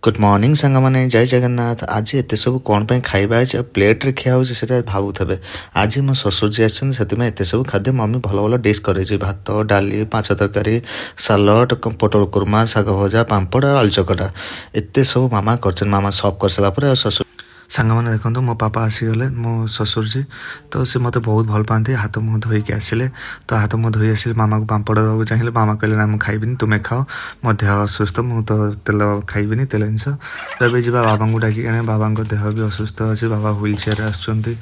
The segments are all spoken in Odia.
गुड मॉर्निंग सांग मैंने जय जगन्नाथ। आज एत सब कौन पर खाଇବା ଅଛି ଆଉ ପ୍ଲେଟ୍ରେ ଖିଆ ହେଉଛି ସେଇଟା ଭାବୁଥିବେ। ଆଜି ମୋ ଶ୍ୱଶୁରଜୀ ଆସିଛନ୍ତି, ସେଥିପାଇଁ ଏତେ ସବୁ ଖାଦ୍ୟ ମମି ଭଲ ଭଲ ଡିଶ୍ କରେଇଛି। ଭାତ, ଡାଲି, ମାଛ ତରକାରୀ, ସାଲଡ଼, ପୋଟଳ କୁର୍ମା, ଶାଗ ଭଜା, ପାମ୍ପଡ଼ ଆଉ ଆଳୁ ଚକଟା, ଏତେ ସବୁ ମାମା କରିଛନ୍ତି। ମାମା ସବ୍ କରିସାରିଲା ପରେ ଆଉ ଶ୍ୱଶୁର ସାଙ୍ଗମାନେ ଦେଖନ୍ତୁ ମୋ ପାପା ଆସିଗଲେ, ମୋ ଶ୍ୱଶୁରଜୀ। ତ ସେ ମୋତେ ବହୁତ ଭଲ ପାଆନ୍ତି। ହାତ ମୁହଁ ଧୋଇକି ଆସିଲେ, ତ ହାତ ମୁହଁ ଧୋଇ ଆସିଲେ ମାମାକୁ ପାମ୍ପଡ଼ ଦେବାକୁ ଚାହିଁଲେ। ମାମା କହିଲେ ନା ମୁଁ ଖାଇବିନି, ତୁମେ ଖାଅ, ମୋ ଦେହ ଅସୁସ୍ଥ, ମୁଁ ତ ତେଲ ଖାଇବିନି, ତେଲ ଜିନିଷ। ତ ଏବେ ଯିବା ବାବାଙ୍କୁ ଡାକିକି ଆଣିବା। ବାବାଙ୍କ ଦେହ ବି ଅସୁସ୍ଥ ଅଛି, ବାବା ହ୍ୱିଲ୍ ଚେୟାରରେ ଆସୁଛନ୍ତି।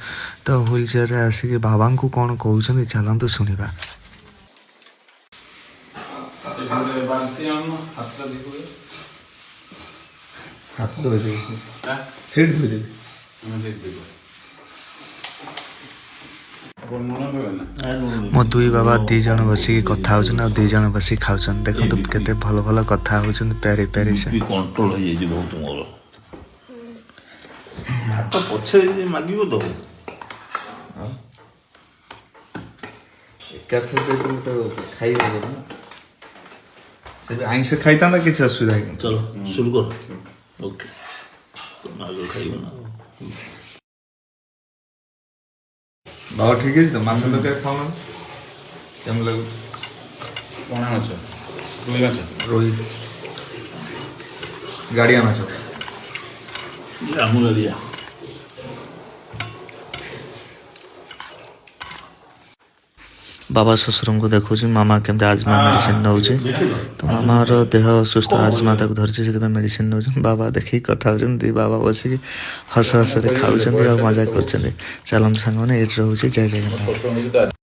ତ ହ୍ୱିଲ୍ ଚେୟାରରେ ଆସିକି ବାବାଙ୍କୁ କ'ଣ କହୁଛନ୍ତି ଚାଲନ୍ତୁ ଶୁଣିବା। ହାତ ଧୋଇଦେବି, ସେଇଠି ଧୋଇଦେବି। ମୋ ଦୁଇ ବାବା ଦି ଜଣ ବସିକି କଥା ହଉଛନ୍ତି ଆଉ ଦି ଜଣ ବସିକି ଖାଉଛନ୍ତି। ଦେଖନ୍ତୁ କେତେ ଭଲ ଭଲ କଥା ହଉଛନ୍ତି, ପ୍ୟାରି ପ୍ୟାରି ସେ। କଣ୍ଟ୍ରୋଲ ହେଇଯାଇଛି ବହୁତ ମୋର। ହାତ ପଛରେ ଯଦି ମାଗିବ ତ ଏକାଥରେ ତ ଖାଇଦେବ ନା, ସେ ବି ଆଇଁଷ ଖାଇଥାନ୍ତା, କିଛି ଅସୁବିଧା ହେଇନି। ଚଲ ଶୁରୁ କର। ଓକେ, ତମେ ଆଗ ଖାଇବ ନା। ବାବା ଠିକ୍ ଅଛି ତ? ମାଛ ତରକାରୀ ଖାଉନାହାନ୍ତି, କେମିତି ଲାଗୁଛି? ପଣା ମାଛ, ରୋହି ମାଛ, ରୋହି, ଗାଡ଼ିଆ ମାଛ। ଆମୁଳିଆ ବାବା ଶ୍ୱଶୁରଙ୍କୁ ଦେଖୁଛି ମାମା କେମିତି ଆଜମା ମେଡ଼ିସିନ ନେଉଛି। ତ ମାମାର ଦେହ ଅସୁସ୍ଥ, ଆଜମା ତାକୁ ଧରିଛି, ସେଥିପାଇଁ ମେଡ଼ିସିନ ନେଉଛନ୍ତି। ବାବା ଦେଖିକି କଥା ହେଉଛନ୍ତି, ଦି ବାବା ବସିକି ହସ ହସରେ ଖାଉଛନ୍ତି ଆଉ ମଜା କରୁଛନ୍ତି। ଚାଲନ୍ତୁ ସାଙ୍ଗମାନେ, ଏଇଠି ରହୁଛି ଜୟ ଜଗନ୍ନାଥ।